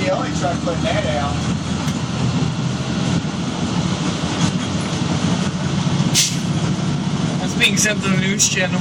the only truck putting that out. That's being sent to the news channel.